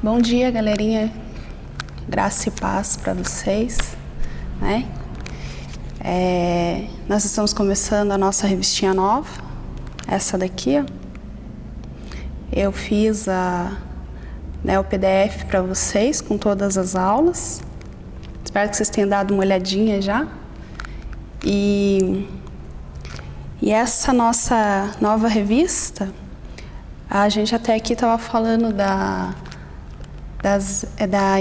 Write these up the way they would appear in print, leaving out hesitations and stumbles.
Bom dia, galerinha. Graça e paz para vocês, né? Nós estamos começando a nossa revistinha nova, essa daqui, ó. Eu fiz o PDF para vocês com todas as aulas. Espero que vocês tenham dado uma olhadinha já. E essa nossa nova revista, a gente até aqui estava falando da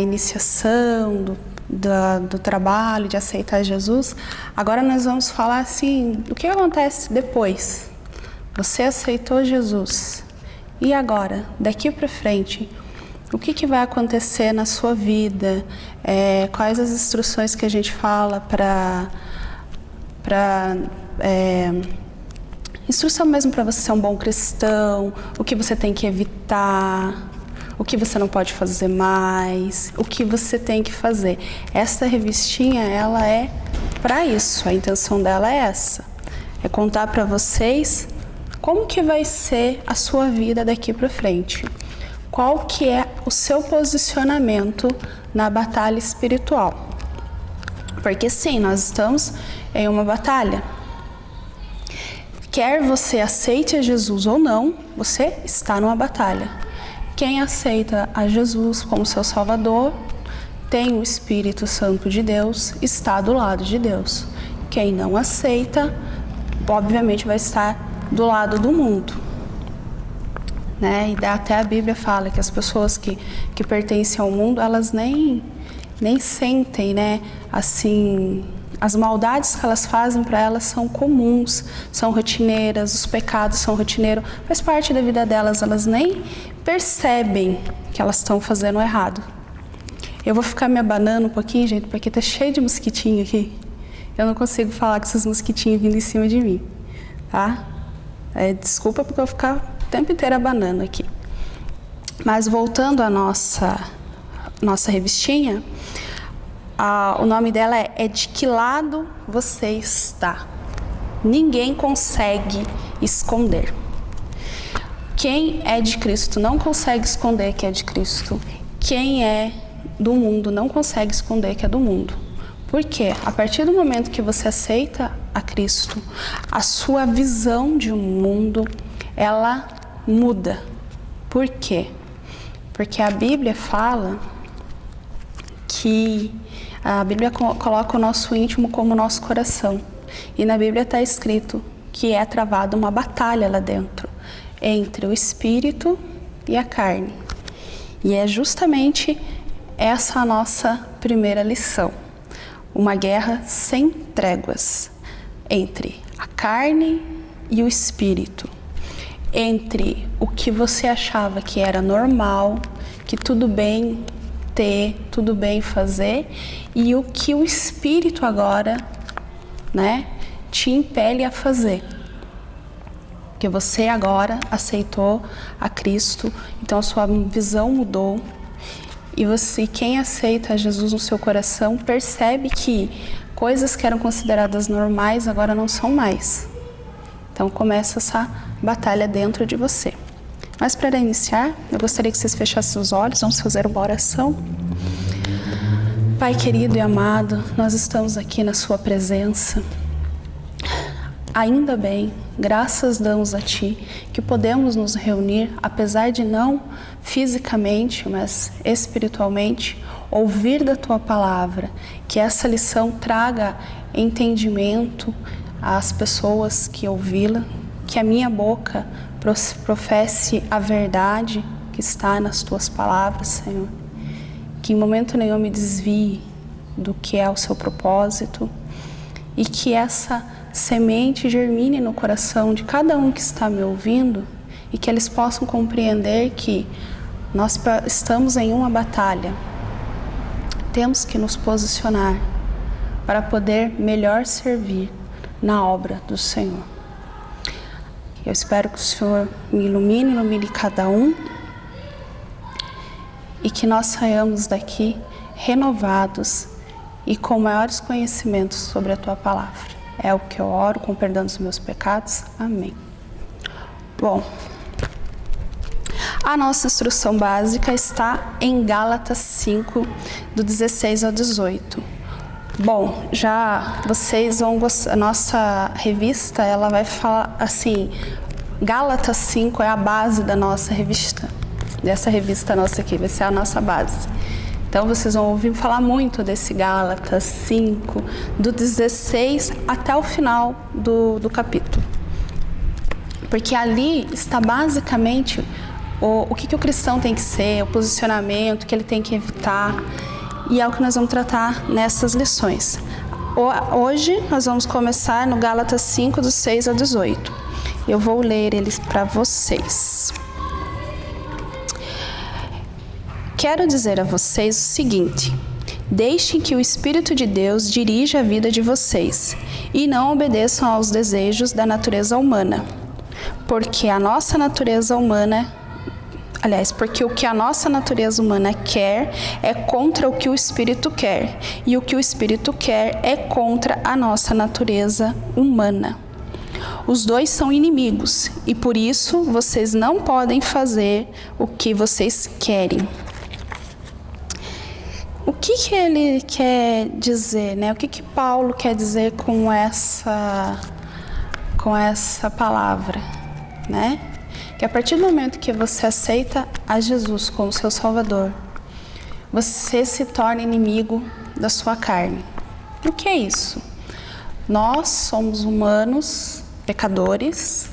iniciação, do trabalho, de aceitar Jesus. Agora nós vamos falar assim, do que acontece depois. Você aceitou Jesus. E agora, daqui para frente, o que vai acontecer na sua vida? Quais as instruções que a gente fala instrução mesmo para você ser um bom cristão, o que você tem que evitar, o que você não pode fazer mais, o que você tem que fazer. Essa revistinha, ela é para isso, a intenção dela é essa. É contar para vocês como que vai ser a sua vida daqui para frente. Qual que é o seu posicionamento na batalha espiritual. Porque sim, nós estamos em uma batalha. Quer você aceite a Jesus ou não, você está numa batalha. Quem aceita a Jesus como seu Salvador, tem o Espírito Santo de Deus, está do lado de Deus. Quem não aceita, obviamente vai estar do lado do mundo. Né? E até a Bíblia fala que as pessoas que pertencem ao mundo, elas nem sentem, né? Assim, as maldades que elas fazem para elas são comuns, são rotineiras, os pecados são rotineiros, faz parte da vida delas, elas nem percebem que elas estão fazendo errado. Eu vou ficar me abanando um pouquinho, gente, porque tá cheio de mosquitinho aqui. Eu não consigo falar com esses mosquitinhos vindo em cima de mim, tá? Desculpa porque eu vou ficar o tempo inteiro abanando aqui. Mas voltando à nossa revistinha, o nome dela é De Que Lado Você Está? Ninguém consegue esconder. Quem é de Cristo não consegue esconder que é de Cristo. Quem é do mundo não consegue esconder que é do mundo. Por quê? A partir do momento que você aceita a Cristo, a sua visão de um mundo, ela muda. Por quê? Porque a Bíblia fala que a Bíblia coloca o nosso íntimo como o nosso coração. E na Bíblia está escrito que é travada uma batalha lá dentro, entre o espírito e a carne. E é justamente essa a nossa primeira lição. Uma guerra sem tréguas entre a carne e o espírito. Entre o que você achava que era normal, que tudo bem ter, tudo bem fazer, e o que o Espírito agora, né, te impele a fazer. Porque você agora aceitou a Cristo, então a sua visão mudou, e quem aceita Jesus no seu coração, percebe que coisas que eram consideradas normais agora não são mais. Então começa essa batalha dentro de você. Mas para iniciar, eu gostaria que vocês fechassem os olhos, vamos fazer uma oração. Pai querido e amado, nós estamos aqui na sua presença. Ainda bem, graças damos a Ti, que podemos nos reunir, apesar de não fisicamente, mas espiritualmente, ouvir da Tua palavra, que essa lição traga entendimento às pessoas que ouvi-la, que a minha boca professe a verdade que está nas Tuas palavras, Senhor. Que em momento nenhum me desvie do que é o Seu propósito e que essa semente germine no coração de cada um que está me ouvindo e que eles possam compreender que nós estamos em uma batalha. Temos que nos posicionar para poder melhor servir na obra do Senhor. Eu espero que o Senhor me ilumine cada um e que nós saiamos daqui renovados e com maiores conhecimentos sobre a Tua palavra. É o que eu oro, com perdão dos meus pecados. Amém. Bom, A nossa instrução básica está em Gálatas 5, do 16 ao 18. Bom, já vocês vão gostar, a nossa revista, ela vai falar assim, Gálatas 5 é a base da nossa revista, dessa revista nossa aqui, vai ser a nossa base. Então vocês vão ouvir falar muito desse Gálatas 5, do 16 até o final do capítulo. Porque ali está basicamente o que o cristão tem que ser, o posicionamento que ele tem que evitar, e é o que nós vamos tratar nessas lições. Hoje nós vamos começar no Gálatas 5, do 6 ao 18. Eu vou ler eles para vocês. Quero dizer a vocês o seguinte: deixem que o Espírito de Deus dirija a vida de vocês e não obedeçam aos desejos da natureza humana. Porque o que a nossa natureza humana quer é contra o que o Espírito quer, e o que o Espírito quer é contra a nossa natureza humana. Os dois são inimigos, e por isso vocês não podem fazer o que vocês querem. O que ele quer dizer, né? O que Paulo quer dizer com essa palavra, né? Que a partir do momento que você aceita a Jesus como seu Salvador, você se torna inimigo da sua carne. O que é isso? Nós somos humanos, pecadores,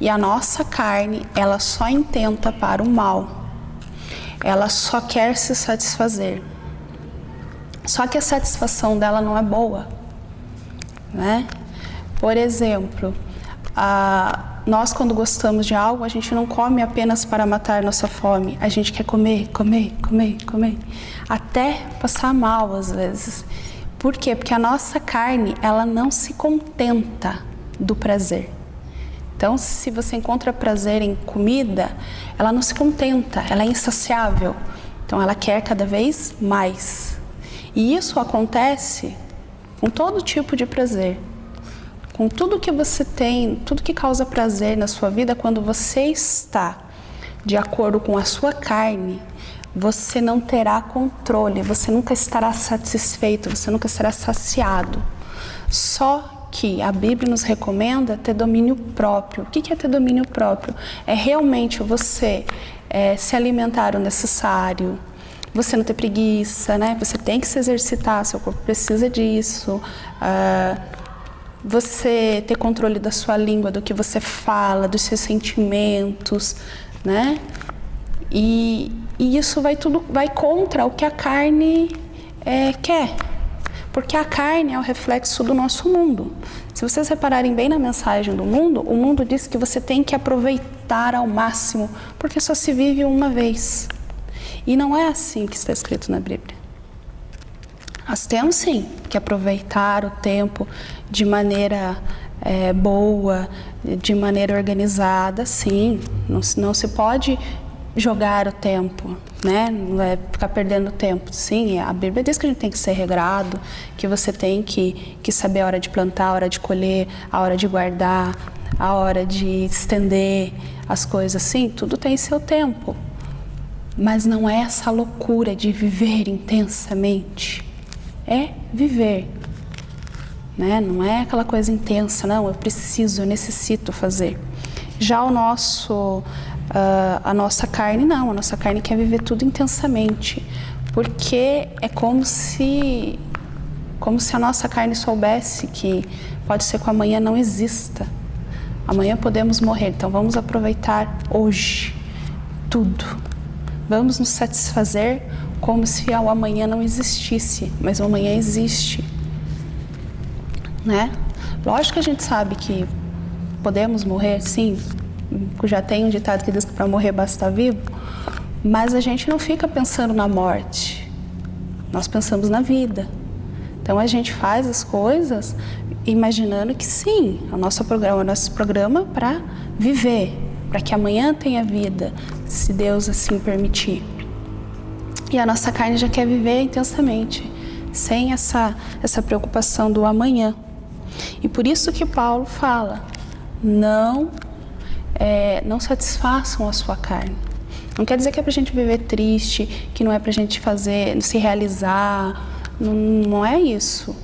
e a nossa carne, ela só intenta para o mal. Ela só quer se satisfazer. Só que a satisfação dela não é boa, né? Por exemplo, nós, quando gostamos de algo, a gente não come apenas para matar nossa fome. A gente quer comer, até passar mal às vezes. Por quê? Porque a nossa carne, ela não se contenta do prazer. Então, se você encontra prazer em comida, ela não se contenta, ela é insaciável. Então, ela quer cada vez mais. E isso acontece com todo tipo de prazer. Com tudo que você tem, tudo que causa prazer na sua vida, quando você está de acordo com a sua carne, você não terá controle, você nunca estará satisfeito, você nunca será saciado. Só que a Bíblia nos recomenda ter domínio próprio. O que é ter domínio próprio? É realmente você se alimentar o necessário, você não ter preguiça, né? Você tem que se exercitar, seu corpo precisa disso. Você ter controle da sua língua, do que você fala, dos seus sentimentos, né? E isso vai contra o que a carne quer. Porque a carne é o reflexo do nosso mundo. Se vocês repararem bem na mensagem do mundo, o mundo diz que você tem que aproveitar ao máximo, porque só se vive uma vez. E não é assim que está escrito na Bíblia. Nós temos sim que aproveitar o tempo de maneira boa, de maneira organizada, sim. Não se pode jogar o tempo, né? Não é ficar perdendo tempo. Sim, a Bíblia diz que a gente tem que ser regrado, que você tem que saber a hora de plantar, a hora de colher, a hora de guardar, a hora de estender as coisas. Sim, tudo tem seu tempo. Mas não é essa loucura de viver intensamente. É viver, né? Não é aquela coisa intensa, não, eu necessito fazer. Já a nossa carne, não, a nossa carne quer viver tudo intensamente, porque é como se a nossa carne soubesse que pode ser que o amanhã não exista. Amanhã podemos morrer, então vamos aproveitar hoje tudo. Vamos nos satisfazer como se o amanhã não existisse, mas o amanhã existe, né? Lógico que a gente sabe que podemos morrer, sim, já tem um ditado que diz que para morrer basta estar vivo, mas a gente não fica pensando na morte, nós pensamos na vida. Então a gente faz as coisas imaginando que sim, o nosso programa para viver, para que amanhã tenha vida, se Deus assim permitir. E a nossa carne já quer viver intensamente, sem essa preocupação do amanhã. E por isso que Paulo fala, não satisfaçam a sua carne. Não quer dizer que é pra gente viver triste, que não é pra gente se realizar. Não, não é isso.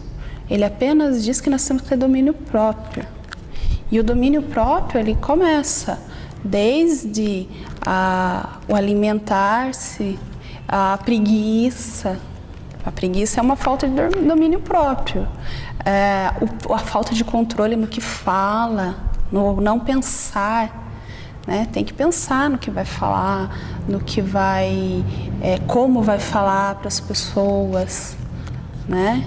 Ele apenas diz que nós temos que ter domínio próprio. E o domínio próprio, ele começa desde o alimentar-se, a preguiça. A preguiça é uma falta de domínio próprio. A falta de controle no que fala, no não pensar. Né? Tem que pensar no que vai falar, como vai falar para as pessoas, né?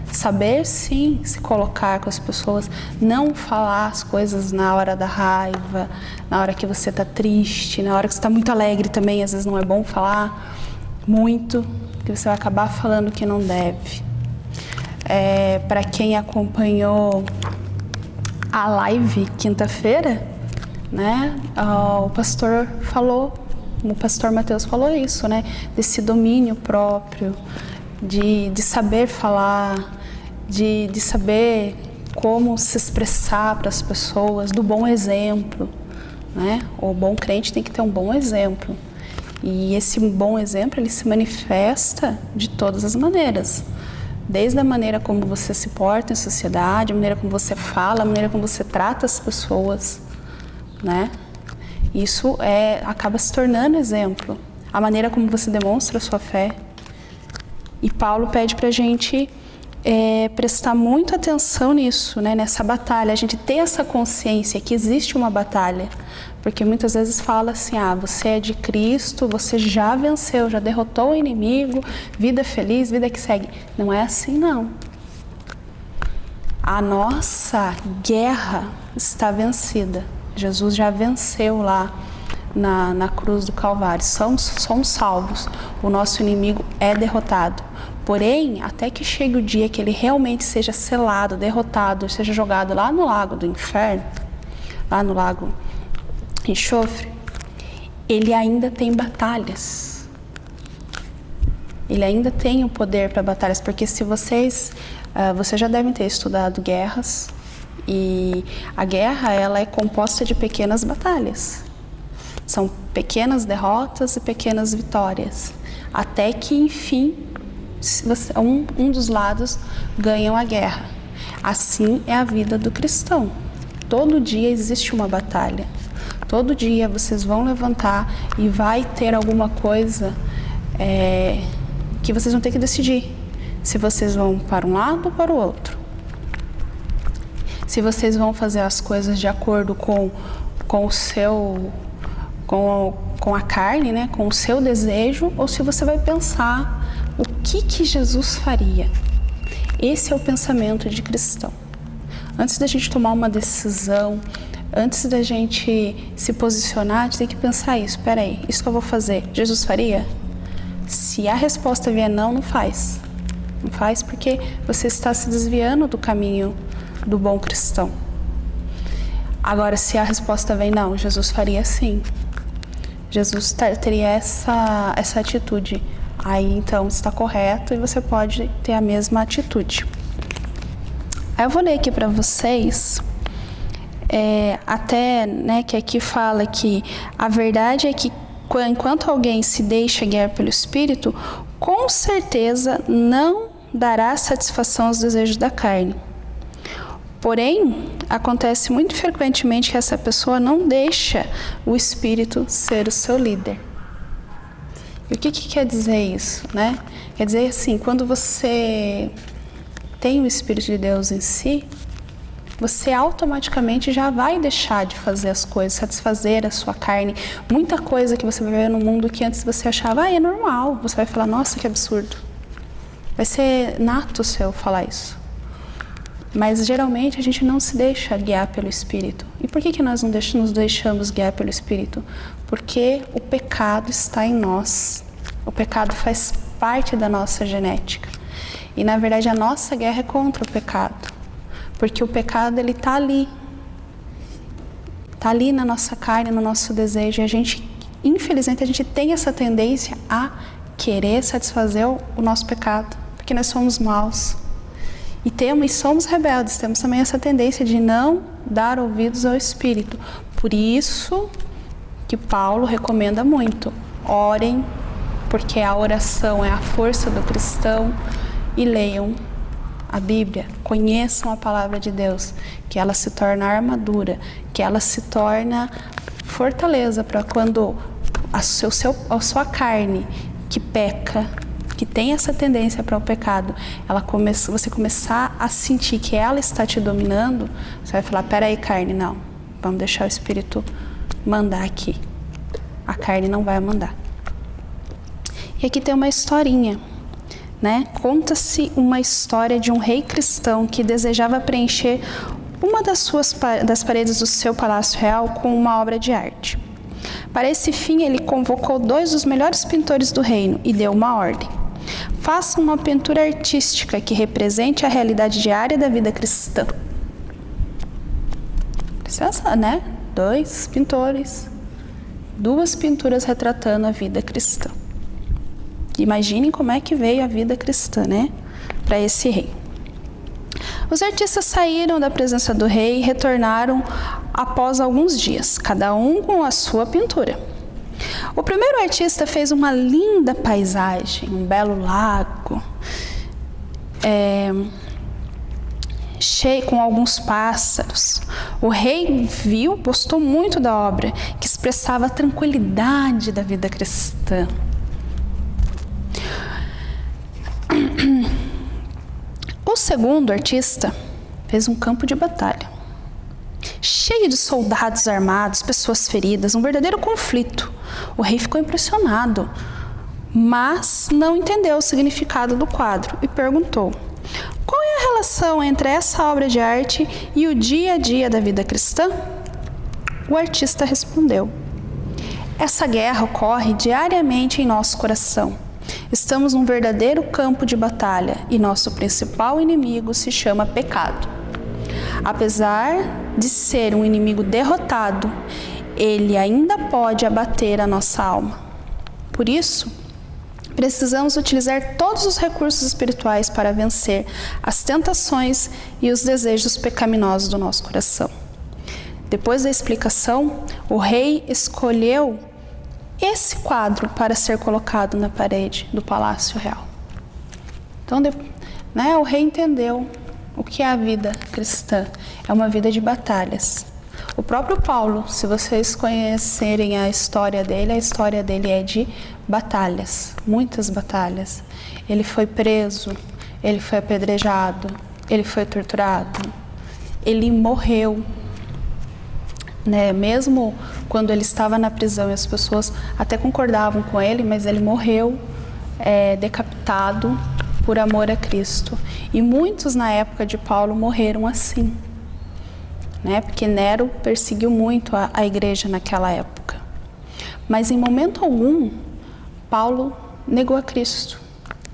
Saber sim se colocar com as pessoas, não falar as coisas na hora da raiva, na hora que você está triste, na hora que você está muito alegre também, às vezes não é bom falar muito, que você vai acabar falando que não deve. Para quem acompanhou a live quinta-feira, né? O pastor Mateus falou isso, né? Desse domínio próprio, de saber falar, de saber como se expressar para as pessoas, do bom exemplo, né? O bom crente tem que ter um bom exemplo. E esse bom exemplo, ele se manifesta de todas as maneiras. Desde a maneira como você se porta em sociedade, a maneira como você fala, a maneira como você trata as pessoas, né? Isso acaba se tornando exemplo. A maneira como você demonstra a sua fé. E Paulo pede pra gente prestar muita atenção nisso, né? Nessa batalha. A gente ter essa consciência que existe uma batalha. Porque muitas vezes fala assim, você é de Cristo, você já venceu, já derrotou o inimigo, vida feliz, vida que segue. Não é assim, não. A nossa guerra está vencida. Jesus já venceu lá na cruz do Calvário. Somos salvos. O nosso inimigo é derrotado. Porém, até que chegue o dia que ele realmente seja selado, derrotado, seja jogado lá no lago do inferno, lá no lago enxofre, ele ainda tem batalhas. Ele ainda tem o poder para batalhas, porque se vocês já devem ter estudado guerras, e a guerra, ela é composta de pequenas batalhas. São pequenas derrotas e pequenas vitórias, até que, enfim, um dos lados ganha a guerra. Assim é a vida do cristão. Todo dia existe uma batalha. Todo dia vocês vão levantar e vai ter alguma coisa que vocês vão ter que decidir. Se vocês vão para um lado ou para o outro. Se vocês vão fazer as coisas de acordo com a carne, né, com o seu desejo, ou se você vai pensar o que Jesus faria. Esse é o pensamento de cristão. Antes da gente tomar uma decisão, antes da gente se posicionar, a gente tem que pensar isso. Espera aí, isso que eu vou fazer, Jesus faria? Se a resposta vier não, não faz. Não faz porque você está se desviando do caminho do bom cristão. Agora, se a resposta vem não, Jesus faria sim. Jesus teria essa atitude. Aí, então, está correto e você pode ter a mesma atitude. Aí eu vou ler aqui para vocês, que aqui fala que a verdade é que enquanto alguém se deixa guiar pelo Espírito, com certeza não dará satisfação aos desejos da carne. Porém, acontece muito frequentemente que essa pessoa não deixa o Espírito ser o seu líder. E o que quer dizer isso, né? Quer dizer assim, quando você tem o Espírito de Deus em si, você automaticamente já vai deixar de fazer as coisas, satisfazer a sua carne. Muita coisa que você vai ver no mundo que antes você achava, é normal. Você vai falar, nossa, que absurdo. Vai ser nato seu falar isso. Mas geralmente a gente não se deixa guiar pelo Espírito. E por que nós não nos deixamos guiar pelo Espírito? Porque o pecado está em nós. O pecado faz parte da nossa genética. E na verdade a nossa guerra é contra o pecado. Porque o pecado, ele está ali. Está ali na nossa carne, no nosso desejo. E a gente, infelizmente, a gente tem essa tendência a querer satisfazer o nosso pecado. Porque nós somos maus. E somos rebeldes, temos também essa tendência de não dar ouvidos ao Espírito. Por isso que Paulo recomenda muito orem, porque a oração é a força do cristão, e leiam a Bíblia, conheçam a palavra de Deus, que ela se torna armadura, que ela se torna fortaleza para quando a sua carne que peca, que tem essa tendência para o pecado, você começar a sentir que ela está te dominando, você vai falar, peraí, carne, não, vamos deixar o Espírito mandar aqui. A carne não vai mandar. E aqui tem uma historinha, né? Conta-se uma história de um rei cristão que desejava preencher uma das paredes do seu palácio real com uma obra de arte. Para esse fim, ele convocou 2 dos melhores pintores do reino e deu uma ordem. Faça uma pintura artística que represente a realidade diária da vida cristã. Licença, né? 2 pintores, 2 pinturas retratando a vida cristã. Imaginem como é que veio a vida cristã, né? Para esse rei. Os artistas saíram da presença do rei e retornaram após alguns dias, cada um com a sua pintura. O primeiro artista fez uma linda paisagem, um belo lago, cheio com alguns pássaros. O rei viu, gostou muito da obra, que expressava a tranquilidade da vida cristã. O segundo artista fez um campo de batalha, cheio de soldados armados, pessoas feridas, um verdadeiro conflito. O rei ficou impressionado, mas não entendeu o significado do quadro e perguntou: qual é a relação entre essa obra de arte e o dia a dia da vida cristã? O artista respondeu: essa guerra ocorre diariamente em nosso coração. Estamos num verdadeiro campo de batalha e nosso principal inimigo se chama pecado. Apesar de ser um inimigo derrotado, ele ainda pode abater a nossa alma. Por isso, precisamos utilizar todos os recursos espirituais para vencer as tentações e os desejos pecaminosos do nosso coração. Depois da explicação, o rei escolheu esse quadro para ser colocado na parede do Palácio Real. Então, o rei entendeu o que é a vida cristã. É uma vida de batalhas. O próprio Paulo, se vocês conhecerem a história dele é de batalhas, muitas batalhas. Ele foi preso, ele foi apedrejado, ele foi torturado, ele morreu. Mesmo quando ele estava na prisão e as pessoas até concordavam com ele, mas ele morreu decapitado por amor a Cristo. E muitos na época de Paulo morreram assim, porque Nero perseguiu muito a igreja naquela época. Mas em momento algum, Paulo negou a Cristo.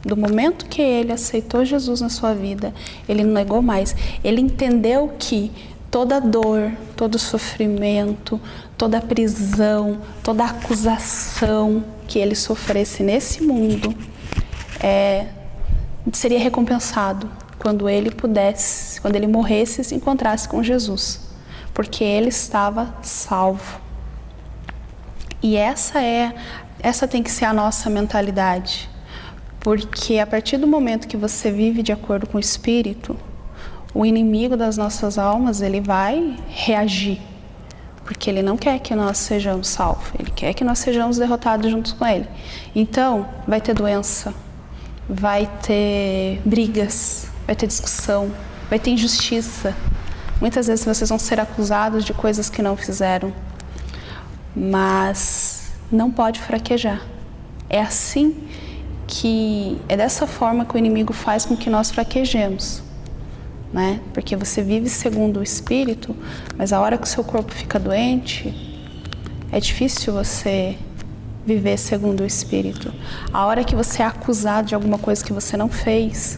Do momento que ele aceitou Jesus na sua vida, ele não negou mais. Ele entendeu que toda dor, todo sofrimento, toda prisão, toda acusação que ele sofresse nesse mundo seria recompensado quando ele morresse e se encontrasse com Jesus, porque ele estava salvo. E essa tem que ser a nossa mentalidade, porque a partir do momento que você vive de acordo com o Espírito, o inimigo das nossas almas, ele vai reagir, porque ele não quer que nós sejamos salvos, ele quer que nós sejamos derrotados juntos com ele. Então, vai ter doença, vai ter brigas, vai ter discussão, vai ter injustiça. Muitas vezes vocês vão ser acusados de coisas que não fizeram, mas não pode fraquejar. É dessa forma que o inimigo faz com que nós fraquejemos. Porque você vive segundo o Espírito, mas a hora que o seu corpo fica doente, é difícil você viver segundo o Espírito. A hora que você é acusado de alguma coisa que você não fez,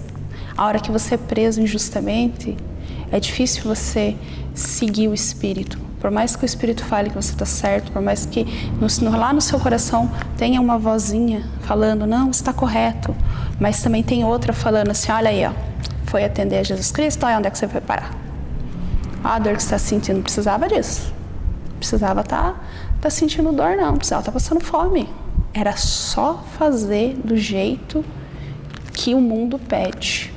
a hora que você é preso injustamente, é difícil você seguir o Espírito. Por mais que o Espírito fale que você está certo, por mais que lá no seu coração tenha uma vozinha falando, não, você está correto, mas também tem outra falando assim, olha aí, foi atender a Jesus Cristo, olha onde é que você foi parar. A dor que você está sentindo, não precisava disso. Não precisava estar sentindo dor, não. Precisava estar passando fome. era só fazer do jeito que o mundo pede.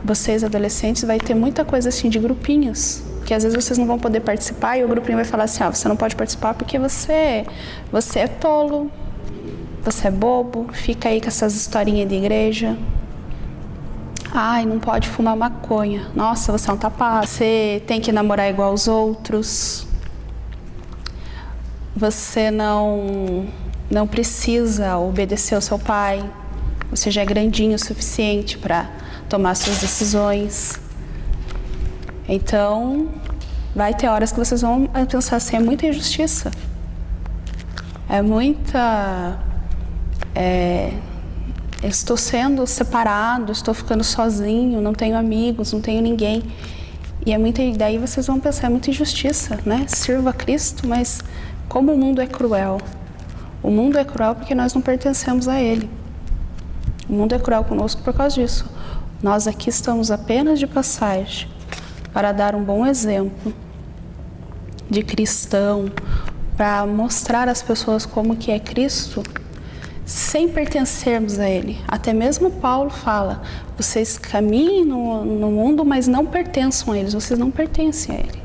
Vocês adolescentes vai ter muita coisa assim de grupinhos, que às vezes vocês não vão poder participar e o grupinho vai falar assim, você não pode participar porque você é tolo, você é bobo, fica aí com essas historinhas de igreja. Ai, não pode fumar maconha. Nossa, você é um tapado. Você tem que namorar igual aos outros. Você não precisa obedecer ao seu pai. Você já é grandinho o suficiente para tomar suas decisões. Então, vai ter horas que vocês vão pensar assim, é muita injustiça. É muita... eu estou sendo separado, estou ficando sozinho, não tenho amigos, não tenho ninguém. E daí vocês vão pensar, é muita injustiça, né? Sirva a Cristo, mas como o mundo é cruel. O mundo é cruel porque nós não pertencemos a Ele. O mundo é cruel conosco por causa disso. Nós aqui estamos apenas de passagem para dar um bom exemplo de cristão, para mostrar às pessoas como que é Cristo, sem pertencermos a Ele. Até mesmo Paulo fala, vocês caminhem no mundo, mas não pertençam a eles, vocês não pertencem a Ele.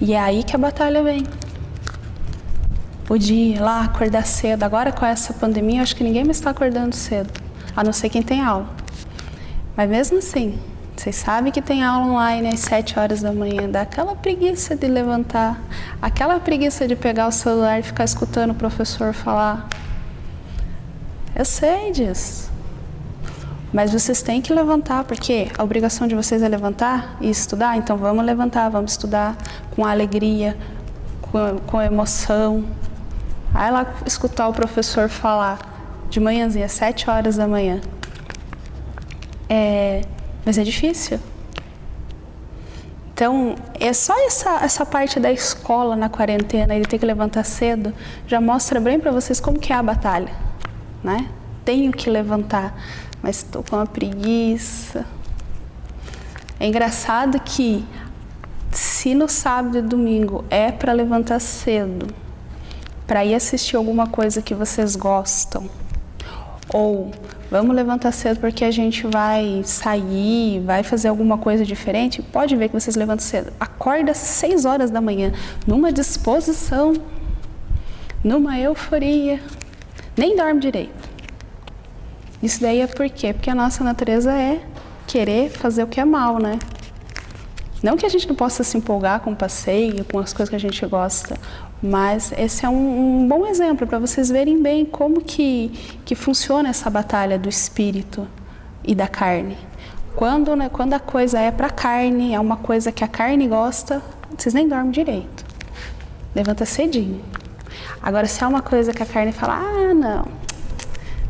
E é aí que a batalha vem. O dia ir lá, acordar cedo. Agora com essa pandemia, eu acho que ninguém mais está acordando cedo, a não ser quem tem aula. Mas mesmo assim, vocês sabem que tem aula online às 7 horas da manhã, dá aquela preguiça de levantar, aquela preguiça de pegar o celular e ficar escutando o professor falar. Eu sei disso. Mas vocês têm que levantar, porque a obrigação de vocês é levantar e estudar, então vamos levantar, vamos estudar com alegria, com emoção. Aí lá escutar o professor falar de manhãzinha, às 7 horas da manhã. Mas é difícil. Então, é só essa parte da escola na quarentena, ele ter que levantar cedo, já mostra bem para vocês como que é a batalha, né? Tenho que levantar, mas estou com uma preguiça. É engraçado que, se no sábado e domingo é para levantar cedo, para ir assistir alguma coisa que vocês gostam, ou vamos levantar cedo porque a gente vai sair, vai fazer alguma coisa diferente, pode ver que vocês levantam cedo. Acorda às 6 horas da manhã, numa disposição, numa euforia, nem dorme direito. Isso daí é por quê? Porque a nossa natureza é querer fazer o que é mal, né? Não que a gente não possa se empolgar com o passeio, com as coisas que a gente gosta, mas esse é um bom exemplo para vocês verem bem como que funciona essa batalha do espírito e da carne. Quando a coisa é para a carne, é uma coisa que a carne gosta, vocês nem dormem direito. Levanta cedinho. Agora, se é uma coisa que a carne fala, não,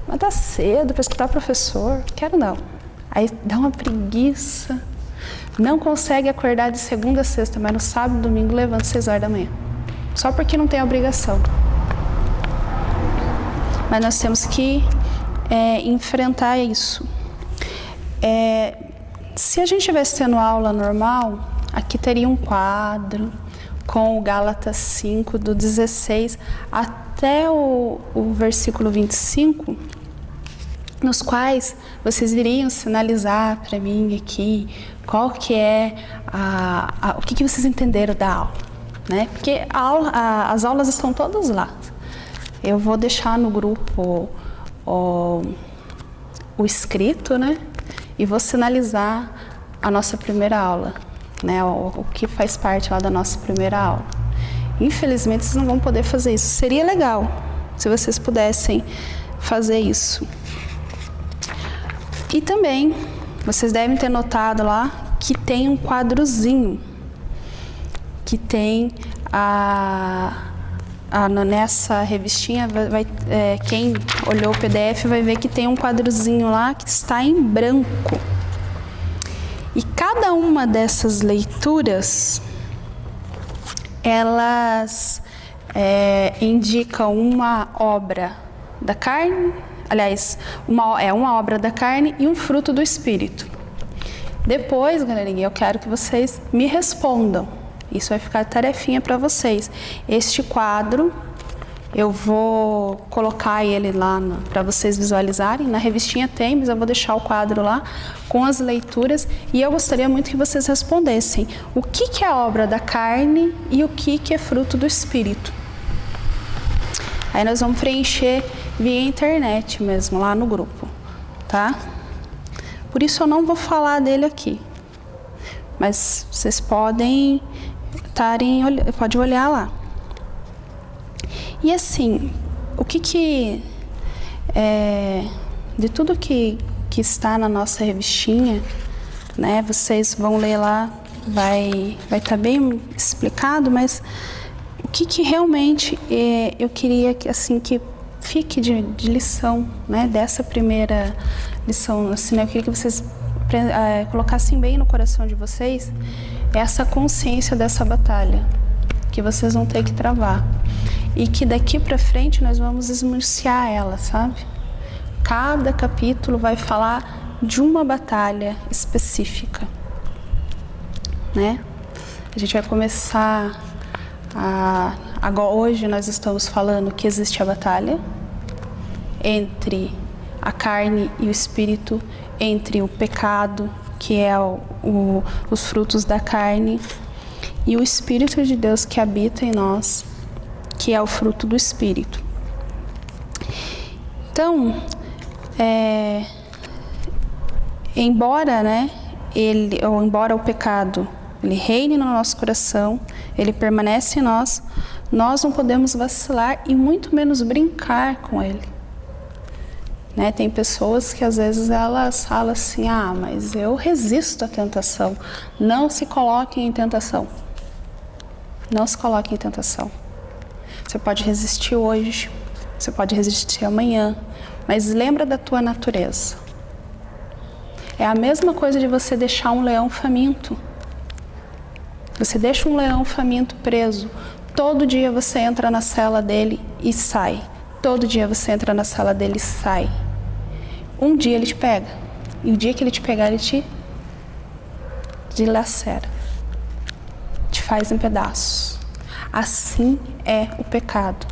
mas tá cedo para escutar o professor, quero não. Aí dá uma preguiça. Não consegue acordar de segunda a sexta, mas no sábado e domingo levanta 6 horas da manhã. Só porque não tem obrigação. Mas nós temos que enfrentar isso. Se a gente estivesse tendo aula normal, aqui teria um quadro com o Gálatas 5, do 16 até o versículo 25, nos quais vocês iriam sinalizar para mim aqui qual que é o que vocês entenderam da aula, né? Porque as aulas estão todas lá. Eu vou deixar no grupo o escrito, né? E vou sinalizar a nossa primeira aula, né? O que faz parte lá da nossa primeira aula. Infelizmente, vocês não vão poder fazer isso. Seria legal se vocês pudessem fazer isso. E também, vocês devem ter notado lá que tem um quadrozinho, que tem nessa revistinha, quem olhou o PDF vai ver que tem um quadrozinho lá que está em branco. E cada uma dessas leituras, elas indicam uma obra da carne, aliás, uma obra da carne e um fruto do Espírito. Depois, galerinha, eu quero que vocês me respondam. Isso vai ficar tarefinha para vocês. Este quadro, eu vou colocar ele lá para vocês visualizarem. Na revistinha tem, mas eu vou deixar o quadro lá com as leituras. E eu gostaria muito que vocês respondessem o que é obra da carne e o que é fruto do Espírito. Aí nós vamos preencher via internet mesmo, lá no grupo, tá? Por isso eu não vou falar dele aqui. Mas vocês podem pode olhar lá. E assim, o que de tudo que está na nossa revistinha, né? Vocês vão ler lá, vai estar bem explicado, mas o que realmente eu queria que assim que fique de lição, né? Dessa primeira lição, assim, né? Eu queria que vocês colocassem bem no coração de vocês essa consciência dessa batalha que vocês vão ter que travar e que daqui para frente nós vamos esmiuçar ela, sabe? Cada capítulo vai falar de uma batalha específica, né? A gente vai começar agora, hoje nós estamos falando que existe a batalha entre a carne e o espírito, entre o pecado, que é os frutos da carne, e o Espírito de Deus que habita em nós, que é o fruto do Espírito. Então, embora o pecado ele reine no nosso coração, ele permanece em nós, nós não podemos vacilar e muito menos brincar com ele. Né? Tem pessoas que às vezes elas falam assim, mas eu resisto à tentação. Não se coloquem em tentação. Não se coloquem em tentação. Você pode resistir hoje, você pode resistir amanhã, mas lembra da tua natureza. É a mesma coisa de você deixar um leão faminto. Você deixa um leão faminto preso. Todo dia você entra na cela dele e sai. Todo dia você entra na cela dele e sai. Um dia ele te pega. E o dia que ele te pegar, ele te dilacera. Te faz em pedaços. Assim é o pecado.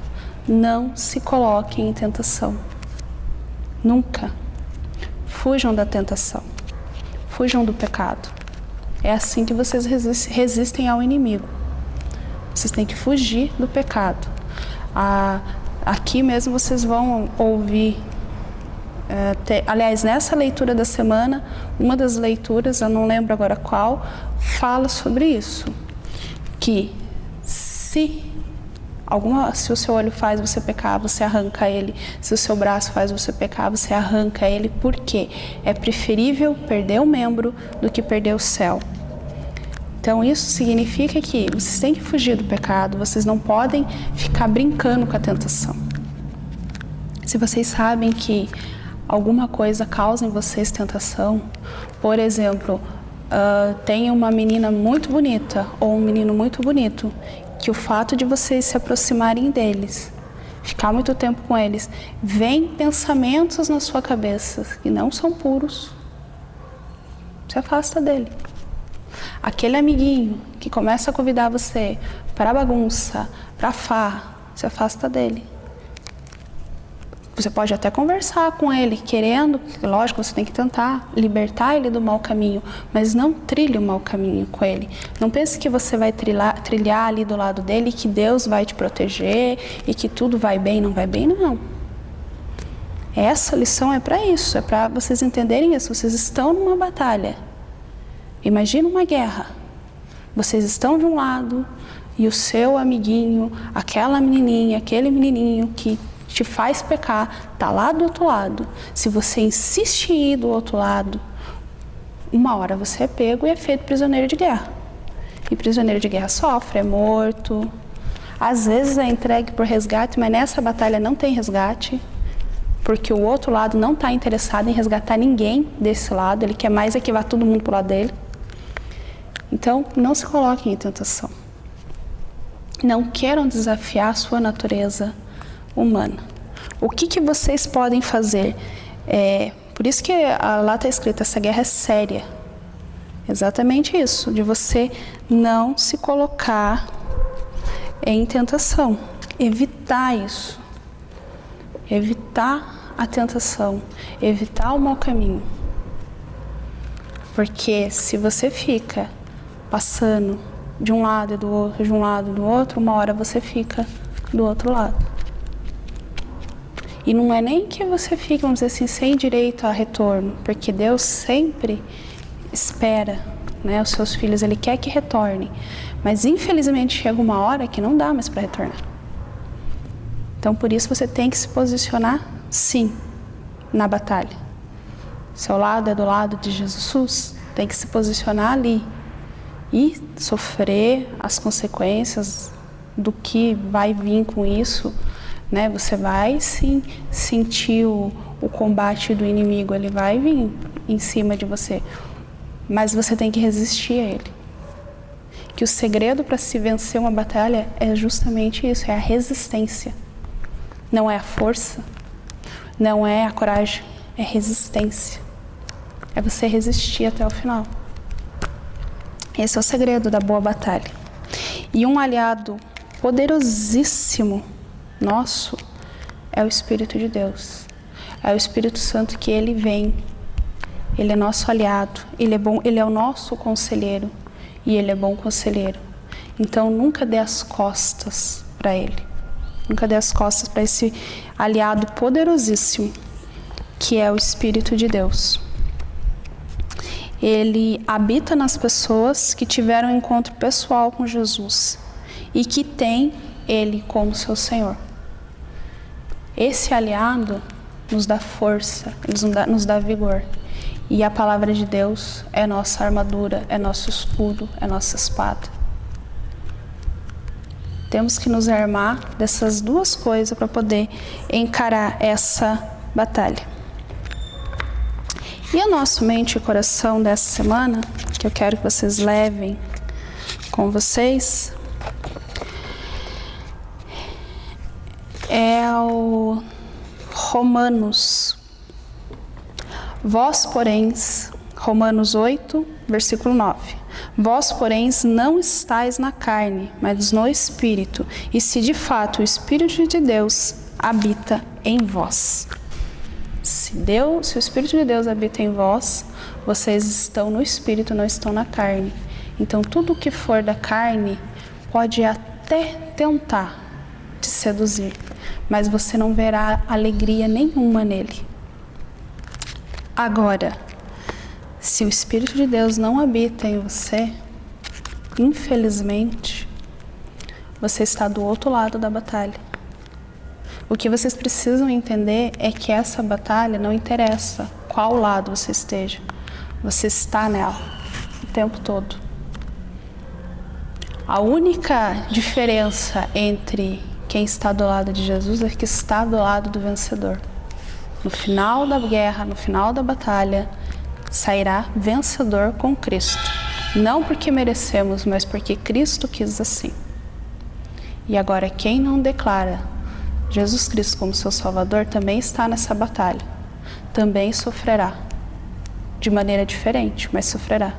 Não se coloquem em tentação. Nunca. Fujam da tentação. Fujam do pecado. É assim que vocês resistem ao inimigo. Vocês têm que fugir do pecado. Aqui mesmo vocês vão ouvir, aliás, nessa leitura da semana, uma das leituras, eu não lembro agora qual, fala sobre isso. Que se o seu olho faz você pecar, você arranca ele. Se o seu braço faz você pecar, você arranca ele. Por quê? É preferível perder um membro do que perder o céu. Então isso significa que vocês têm que fugir do pecado, vocês não podem ficar brincando com a tentação. Se vocês sabem que alguma coisa causa em vocês tentação, por exemplo, tem uma menina muito bonita ou um menino muito bonito, que o fato de vocês se aproximarem deles, ficar muito tempo com eles, vem pensamentos na sua cabeça que não são puros, se afasta dele. Aquele amiguinho que começa a convidar você para bagunça, para farra, se afasta dele. Você pode até conversar com ele, querendo, lógico, você tem que tentar libertar ele do mau caminho, mas não trilhe o mau caminho com ele. Não pense que você vai trilhar ali do lado dele, que Deus vai te proteger e que tudo vai bem, não vai bem, não. Essa lição é para isso, é para vocês entenderem isso. Vocês estão numa batalha. Imagina uma guerra. Vocês estão de um lado e o seu amiguinho, aquela menininha, aquele menininho que te faz pecar, está lá do outro lado. Se você insiste em ir do outro lado, uma hora você é pego e é feito prisioneiro de guerra. E prisioneiro de guerra sofre, é morto. Às vezes é entregue por resgate, mas nessa batalha não tem resgate, porque o outro lado não está interessado em resgatar ninguém desse lado, ele quer mais é que vá todo mundo para o lado dele. Então, não se coloquem em tentação. Não queiram desafiar a sua natureza humana. O que vocês podem fazer? Por isso que lá está escrito, essa guerra é séria. Exatamente isso, de você não se colocar em tentação. Evitar isso. Evitar a tentação. Evitar o mau caminho. Porque se você fica passando de um lado e do outro, de um lado e do outro, uma hora você fica do outro lado. E não é nem que você fique, vamos dizer assim, sem direito a retorno, porque Deus sempre espera, né, os seus filhos, Ele quer que retornem. Mas infelizmente chega uma hora que não dá mais para retornar. Então por isso você tem que se posicionar, sim, na batalha. Seu lado é do lado de Jesus, tem que se posicionar ali e sofrer as consequências do que vai vir com isso, né? Você vai sim sentir o combate do inimigo, ele vai vir em cima de você, mas você tem que resistir a ele. Que o segredo para se vencer uma batalha é justamente isso, é a resistência. Não é a força, não é a coragem, é resistência. É você resistir até o final. Esse é o segredo da boa batalha. E um aliado poderosíssimo nosso é o Espírito de Deus. É o Espírito Santo que Ele vem. Ele é nosso aliado. Ele é bom, Ele é o nosso conselheiro. E Ele é bom conselheiro. Então nunca dê as costas para Ele. Nunca dê as costas para esse aliado poderosíssimo que é o Espírito de Deus. Ele habita nas pessoas que tiveram um encontro pessoal com Jesus e que tem Ele como seu Senhor. Esse aliado nos dá força, nos dá vigor. E a palavra de Deus é nossa armadura, é nosso escudo, é nossa espada. Temos que nos armar dessas duas coisas para poder encarar essa batalha. E o nosso mente e coração dessa semana, que eu quero que vocês levem com vocês, é o Romanos. Vós, porém, Romanos 8, versículo 9. Vós, porém, não estáis na carne, mas no Espírito, e se de fato o Espírito de Deus habita em vós. Se o Espírito de Deus habita em vós, vocês estão no Espírito, não estão na carne. Então tudo o que for da carne pode até tentar te seduzir, mas você não verá alegria nenhuma nele. Agora, se o Espírito de Deus não habita em você, infelizmente, você está do outro lado da batalha. O que vocês precisam entender é que essa batalha não interessa qual lado você esteja. Você está nela o tempo todo. A única diferença entre quem está do lado de Jesus é que está do lado do vencedor. No final da guerra, no final da batalha, sairá vencedor com Cristo. Não porque merecemos, mas porque Cristo quis assim. E agora, quem não declara Jesus Cristo como seu Salvador também está nessa batalha. Também sofrerá. De maneira diferente, mas sofrerá.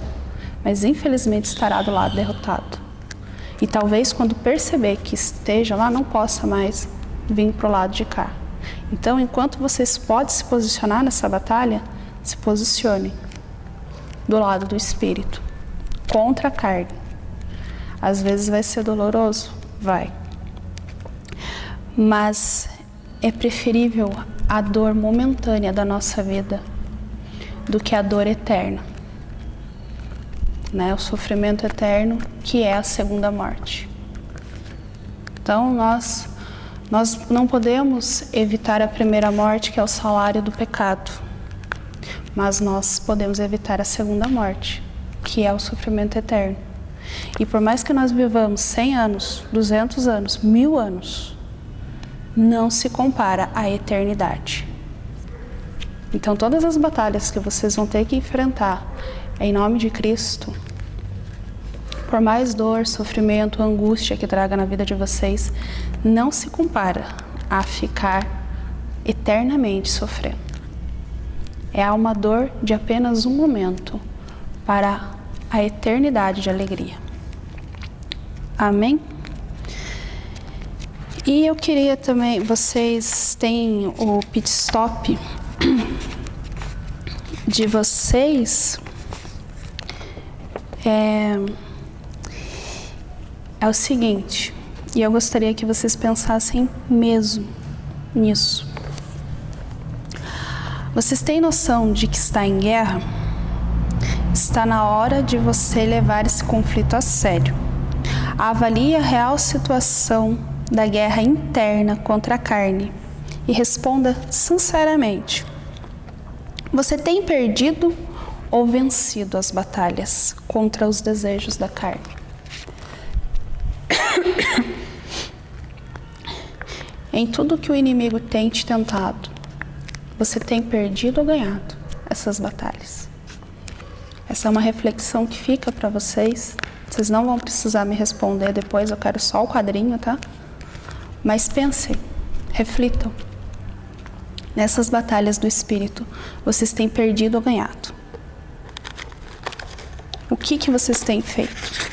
Mas infelizmente estará do lado derrotado. E talvez quando perceber que esteja lá, não possa mais vir para o lado de cá. Então, enquanto vocês podem se posicionar nessa batalha, se posicionem do lado do Espírito, contra a carne. Às vezes vai ser doloroso? Vai. Mas é preferível a dor momentânea da nossa vida do que a dor eterna, né? O sofrimento eterno, que é a segunda morte. Então nós não podemos evitar a primeira morte, que é o salário do pecado, mas nós podemos evitar a segunda morte, que é o sofrimento eterno. E por mais que nós vivamos 100 anos, 200 anos, 1000 anos, não se compara à eternidade. Então todas as batalhas que vocês vão ter que enfrentar em nome de Cristo, por mais dor, sofrimento, angústia que traga na vida de vocês, não se compara a ficar eternamente sofrendo. É uma dor de apenas um momento para a eternidade de alegria. Amém? E eu queria também, vocês têm o pit stop de vocês, é o seguinte, e eu gostaria que vocês pensassem mesmo nisso. Vocês têm noção de que está em guerra? Está na hora de você levar esse conflito a sério. Avalie a real situação da guerra interna contra a carne e responda sinceramente: você tem perdido ou vencido as batalhas contra os desejos da carne? Em tudo que o inimigo tem te tentado, você tem perdido ou ganhado essas batalhas? Essa é uma reflexão que fica para vocês. Vocês não vão precisar me responder depois, eu quero só o quadrinho, tá? Mas pensem, reflitam. Nessas batalhas do Espírito, vocês têm perdido ou ganhado? O que vocês têm feito?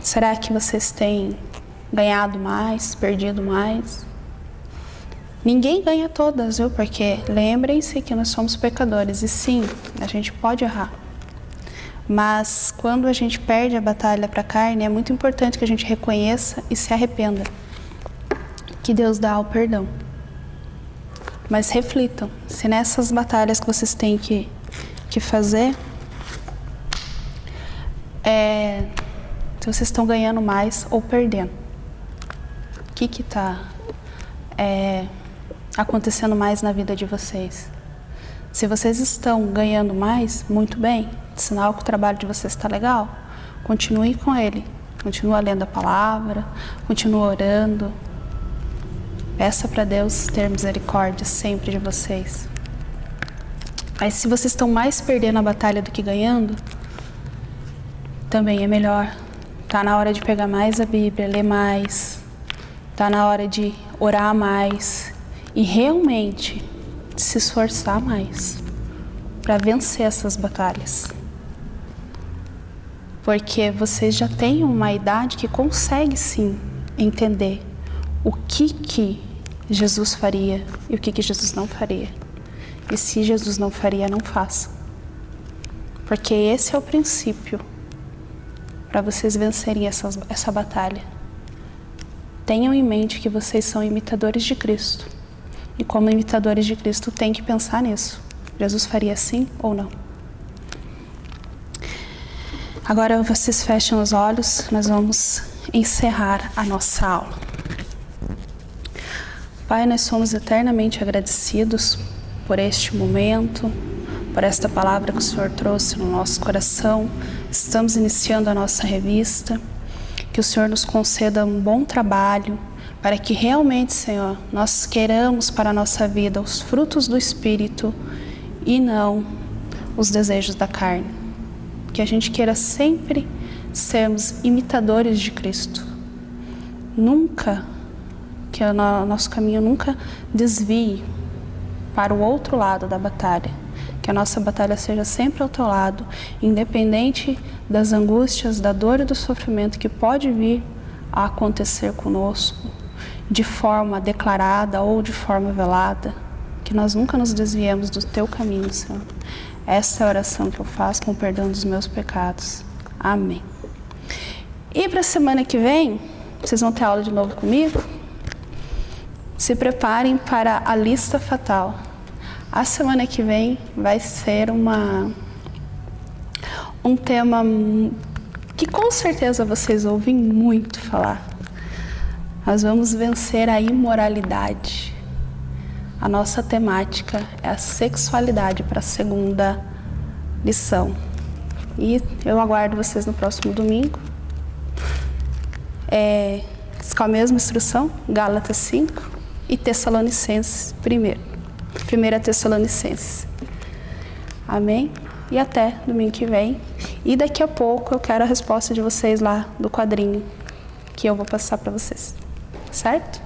Será que vocês têm ganhado mais, perdido mais? Ninguém ganha todas, viu? Porque lembrem-se que nós somos pecadores e sim, a gente pode errar. Mas quando a gente perde a batalha para a carne, é muito importante que a gente reconheça e se arrependa. Que Deus dá o perdão. Mas reflitam, se nessas batalhas que vocês têm que fazer, se vocês estão ganhando mais ou perdendo. O que está acontecendo mais na vida de vocês? Se vocês estão ganhando mais, muito bem, sinal que o trabalho de vocês está legal, continue com ele. Continua lendo a palavra, continua orando. Peça para Deus ter misericórdia sempre de vocês. Mas se vocês estão mais perdendo a batalha do que ganhando, também é melhor. Tá na hora de pegar mais a Bíblia, ler mais. Tá na hora de orar mais e realmente se esforçar mais para vencer essas batalhas. Porque vocês já têm uma idade que consegue sim entender o que Jesus faria e o que Jesus não faria. E se Jesus não faria, não faça. Porque esse é o princípio para vocês vencerem essa batalha. Tenham em mente que vocês são imitadores de Cristo. E como imitadores de Cristo, tem que pensar nisso. Jesus faria sim ou não? Agora vocês fecham os olhos, nós vamos encerrar a nossa aula. Pai, nós somos eternamente agradecidos por este momento, por esta palavra que o Senhor trouxe no nosso coração. Estamos iniciando a nossa revista. Que o Senhor nos conceda um bom trabalho, para que realmente, Senhor, nós queiramos para a nossa vida os frutos do Espírito e não os desejos da carne. Que a gente queira sempre sermos imitadores de Cristo. Nunca, que o nosso caminho nunca desvie para o outro lado da batalha. Que a nossa batalha seja sempre ao teu lado, independente das angústias, da dor e do sofrimento que pode vir a acontecer conosco, de forma declarada ou de forma velada. Que nós nunca nos desviemos do teu caminho, Senhor. Essa é a oração que eu faço com o perdão dos meus pecados. Amém. E para a semana que vem, vocês vão ter aula de novo comigo? Se preparem para a lista fatal. A semana que vem vai ser um tema que com certeza vocês ouvem muito falar. Nós vamos vencer a imoralidade. A nossa temática é a sexualidade para a segunda lição. E eu aguardo vocês no próximo domingo. Com a mesma instrução, Gálatas 5 e Tessalonicenses 1. 1 Tessalonicenses. Amém? E até domingo que vem. E daqui a pouco eu quero a resposta de vocês lá do quadrinho que eu vou passar para vocês. Certo?